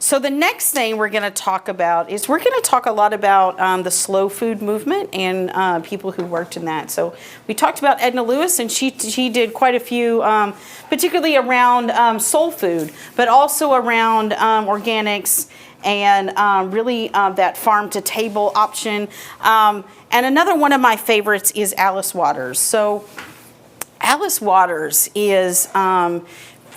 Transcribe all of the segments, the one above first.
So the next thing we're going to talk about is we're going to talk a lot about the slow food movement and people who worked in that. So we talked about Edna Lewis, and she did quite a few, particularly around soul food, but also around organics and really that farm to table option. And another one of my favorites is Alice Waters. So Alice Waters is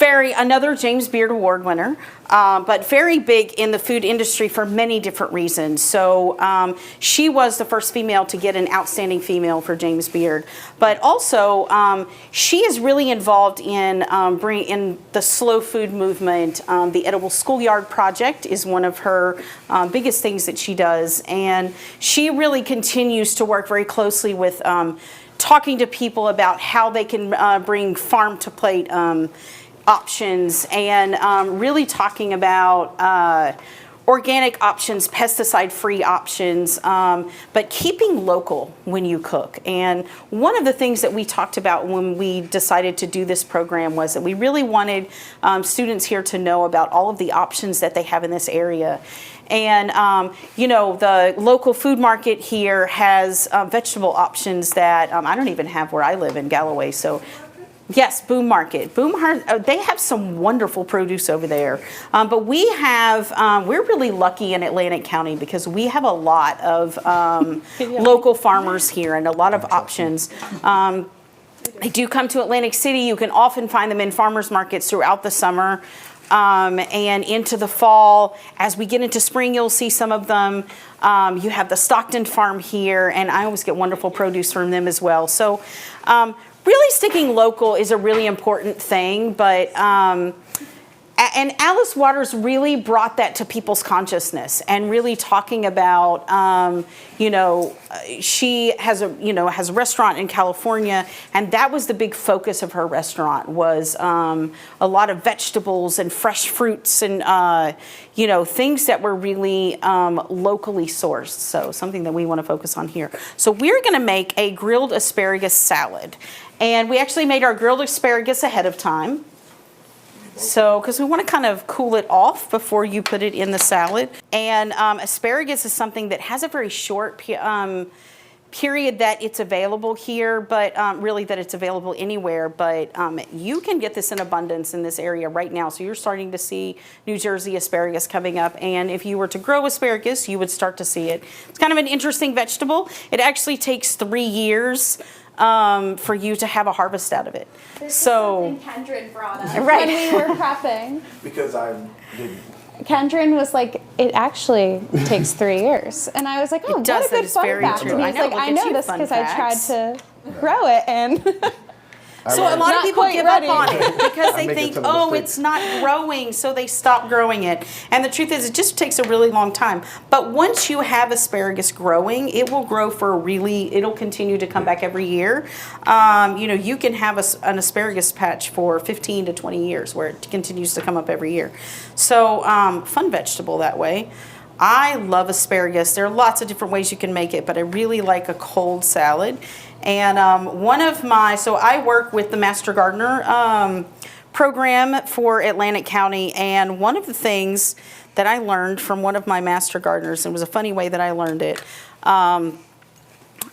another James Beard Award winner, but very big in the food industry for many different reasons. So she was the first female to get an Outstanding Female for James Beard, but also she is really involved in bringing in the slow food movement. The Edible Schoolyard Project is one of her biggest things that she does, and she really continues to work very closely with talking to people about how they can bring farm to plate options, and really talking about organic options, pesticide-free options, but keeping local when you cook. And one of the things that we talked about when we decided to do this program was that we really wanted students here to know about all of the options that they have in this area. And, you know, the local food market here has vegetable options that I don't even have where I live in Galloway. So yes, Boom Market. They have some wonderful produce over there. But we have, we're really lucky in Atlantic County because we have a lot of local farmers here and a lot of options. They do come to Atlantic City. You can often find them in farmers markets throughout the summer and into the fall. As we get into spring, you'll see some of them. You have the Stockton farm here, and I always get wonderful produce from them as well. So really sticking local is a really important thing, but and Alice Waters really brought that to people's consciousness and really talking about, you know, she has a restaurant in California, and that was the big focus of her restaurant was a lot of vegetables and fresh fruits and, you know, things that were really locally sourced. So something that we want to focus on here. So we're going to make a grilled asparagus salad. And we actually made our grilled asparagus ahead of time. So, because we want to kind of cool it off before you put it in the salad. And asparagus is something that has a very short period that it's available here, but really that it's available anywhere. But you can get this in abundance in this area right now. So you're starting to see New Jersey asparagus coming up. And if you were to grow asparagus, you would start to see it. It's kind of an interesting vegetable. It actually takes 3 years for you to have a harvest out of it. This so is something Kendra brought up right. when we were prepping. Because I didn't. Kendra was like, it actually takes 3 years. And I was like, oh, what a good fun fact. And he's like, I know this because I tried to grow it. And so a lot of people give up on it because they think, oh, mistakes. it's not growing, so they stop growing it. And the truth is, it just takes a really long time. But once you have asparagus growing, it will grow for it'll continue to come back every year. You know, you can have an asparagus patch for 15 to 20 years where it continues to come up every year. So fun vegetable that way. I love asparagus. There are lots of different ways you can make it, but I really like a cold salad. And so I work with the Master Gardener program for Atlantic County, and one of the things that I learned from one of my Master Gardeners, and it was a funny way that I learned it,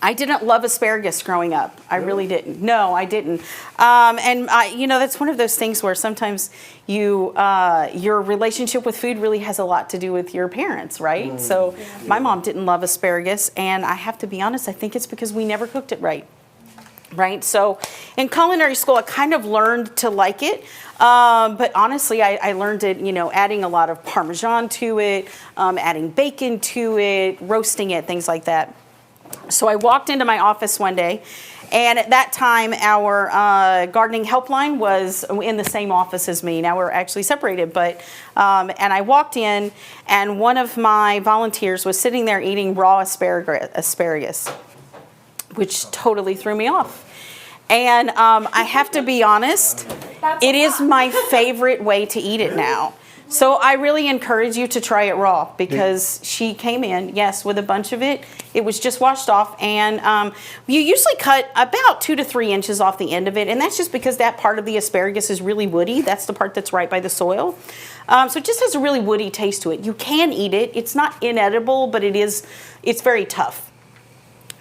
I didn't love asparagus growing up. I really didn't. No, I didn't. You know, that's one of those things where sometimes your relationship with food really has a lot to do with your parents, right? So my mom didn't love asparagus, and I have to be honest, I think it's because we never cooked it right. Right? So in culinary school, I kind of learned to like it. But honestly, I learned it, you know, adding a lot of Parmesan to it, adding bacon to it, roasting it, things like that. So I walked into my office one day, and at that time, our gardening helpline was in the same office as me. Now we're actually separated, but and I walked in, and one of my volunteers was sitting there eating raw asparagus, which totally threw me off. And I have to be honest, it is my favorite way to eat it now. So I really encourage you to try it raw because she came in, yes, with a bunch of it. It was just washed off, and you usually cut about 2 to 3 inches off the end of it, and that's just because that part of the asparagus is really woody. That's the part that's right by the soil. So it just has a really woody taste to it. You can eat it. It's not inedible, but it's very tough,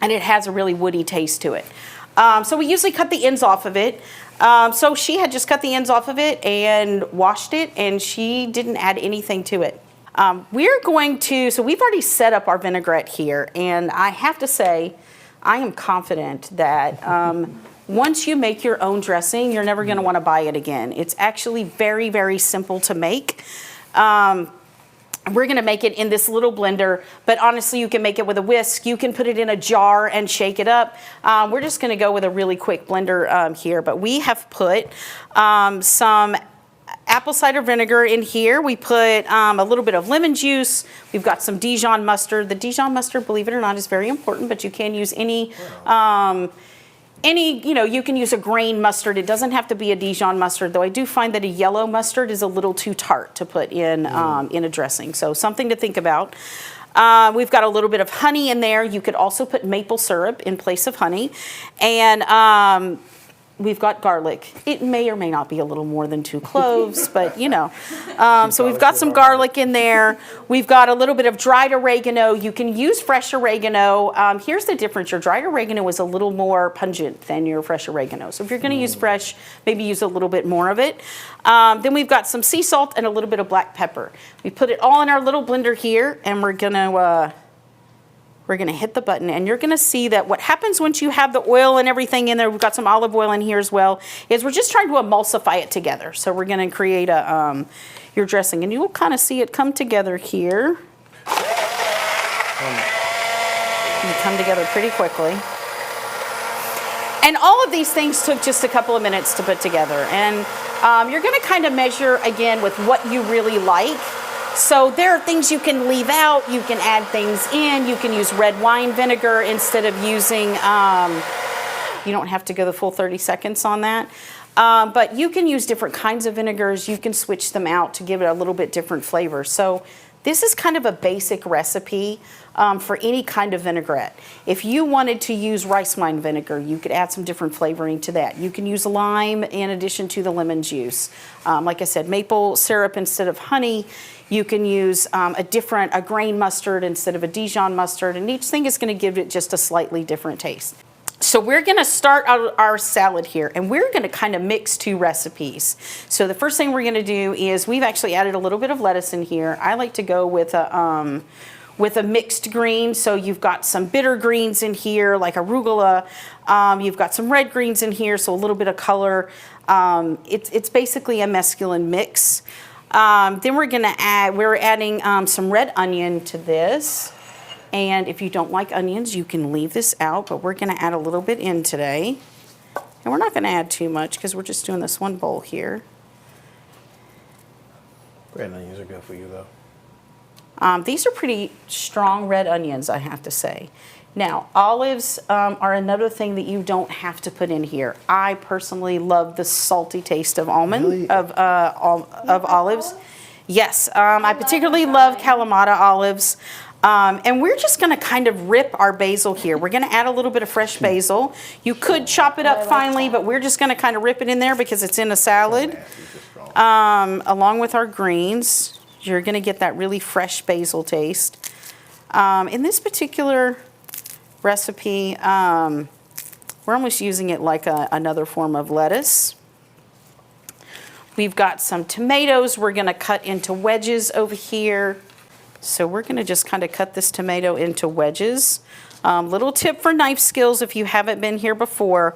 and it has a really woody taste to it. So we usually cut the ends off of it. So she had just cut the ends off of it and washed it, and she didn't add anything to it. We're going to, so we've already set up our vinaigrette here, and I have to say, I am confident that once you make your own dressing, you're never going to want to buy it again. It's actually very, very simple to make. We're going to make it in this little blender, but honestly, you can make it with a whisk. You can put it in a jar and shake it up. We're just going to go with a really quick blender here, but we have put some apple cider vinegar in here. We put a little bit of lemon juice. We've got some Dijon mustard. The Dijon mustard, believe it or not, is very important, but you can use any, you can use a grain mustard. It doesn't have to be a Dijon mustard, though I do find that a yellow mustard is a little too tart to put in a dressing. So something to think about. We've got a little bit of honey in there. You could also put maple syrup in place of honey. And we've got garlic. It may or may not be a little more than 2 cloves, but so we've got some garlic in there. We've got a little bit of dried oregano. You can use fresh oregano. Here's the difference. Your dried oregano is a little more pungent than your fresh oregano. So if you're going to use fresh, maybe use a little bit more of it. Then we've got some sea salt and a little bit of black pepper. We put it all in our little blender here, and we're going to hit the button, and you're going to see that what happens once you have the oil and everything in there, we've got some olive oil in here as well, is we're just trying to emulsify it together. So we're going to create your dressing, and you'll kind of see it come together here. You come together pretty quickly. And all of these things took just a couple of minutes to put together. And you're going to kind of measure, again, with what you really like. So there are things you can leave out, you can add things in, you can use red wine vinegar instead of using, you don't have to go the full 30 seconds on that. But you can use different kinds of vinegars, you can switch them out to give it a little bit different flavor. So this is kind of a basic recipe for any kind of vinaigrette. If you wanted to use rice wine vinegar, you could add some different flavoring to that. You can use lime in addition to the lemon juice. Like I said, maple syrup instead of honey. You can use a grain mustard instead of a Dijon mustard, and each thing is going to give it just a slightly different taste. So we're going to start our salad here, and we're going to kind of mix 2 recipes. So the first thing we're going to do is we've actually added a little bit of lettuce in here. I like to go with a mixed green. So you've got some bitter greens in here, like arugula. You've got some red greens in here, so a little bit of color. It's basically a mesclun mix. Then we're adding some red onion to this. And if you don't like onions, you can leave this out, but we're going to add a little bit in today. And we're not going to add too much because we're just doing this one bowl here. Red onions are good for you, though. These are pretty strong red onions, I have to say. Now, olives are another thing that you don't have to put in here. I personally love the salty taste of olives. Yes, I particularly love Kalamata olives. And we're just going to kind of rip our basil here. We're going to add a little bit of fresh basil. You could chop it up finely, but we're just going to kind of rip it in there because it's in a salad. Along with our greens, you're going to get that really fresh basil taste. In this particular recipe, we're almost using it like another form of lettuce. We've got some tomatoes we're going to cut into wedges over here. So we're going to just kind of cut this tomato into wedges. Little tip for knife skills if you haven't been here before,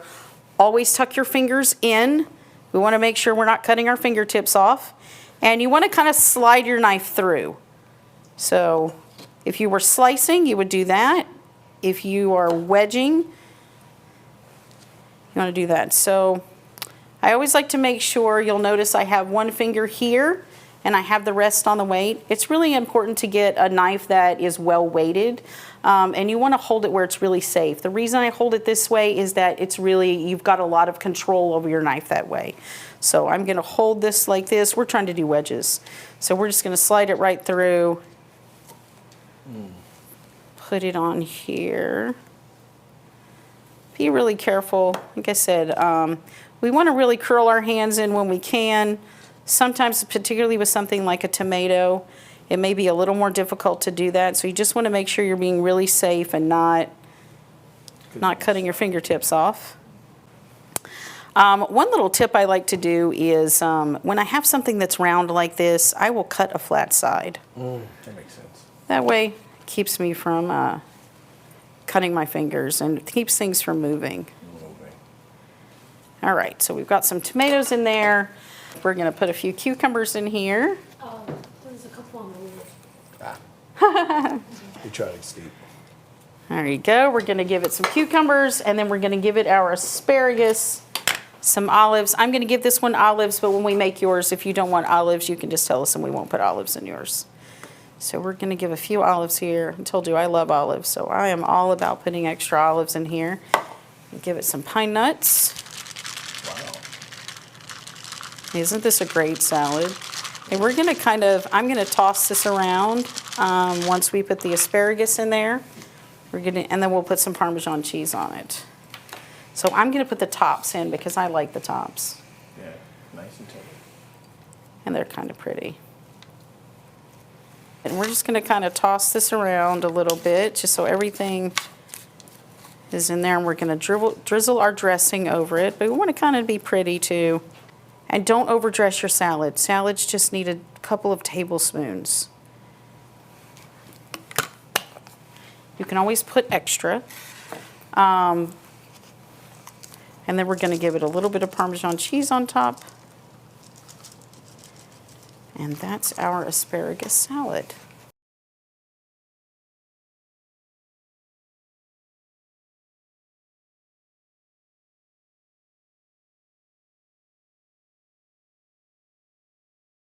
always tuck your fingers in. We want to make sure we're not cutting our fingertips off. And you want to kind of slide your knife through. So if you were slicing, you would do that. If you are wedging, you want to do that. So I always like to make sure, you'll notice I have one finger here and I have the rest on the weight. It's really important to get a knife that is well weighted, and you want to hold it where it's really safe. The reason I hold it this way is that you've got a lot of control over your knife that way. So I'm going to hold this like this. We're trying to do wedges. So we're just going to slide it right through, put it on here. Be really careful. Like I said, we want to really curl our hands in when we can. Sometimes, particularly with something like a tomato, it may be a little more difficult to do that. So you just want to make sure you're being really safe and not cutting your fingertips off. One little tip I like to do is when I have something that's round like this, I will cut a flat side. That makes sense. That way it keeps me from cutting my fingers and keeps things from moving. All right, so we've got some tomatoes in there. We're going to put a few cucumbers in here. There's a couple on the lid. You tried it, Steve. There you go. We're going to give it some cucumbers, and then we're going to give it our asparagus, some olives. I'm going to give this one olives, but when we make yours, if you don't want olives, you can just tell us and we won't put olives in yours. So we're going to give a few olives here. I told you I love olives, so I am all about putting extra olives in here. Give it some pine nuts. Wow. Isn't this a great salad? And we're going to I'm going to toss this around once we put the asparagus in there. And then we'll put some Parmesan cheese on it. So I'm going to put the tops in because I like the tops. Yeah, nice and tender. And they're kind of pretty. And we're just going to kind of toss this around a little bit just so everything is in there. And we're going to drizzle our dressing over it. But we want to kind of be pretty too. And don't overdress your salad. Salads just need a couple of tablespoons. You can always put extra. And then we're going to give it a little bit of Parmesan cheese on top. And that's our asparagus salad.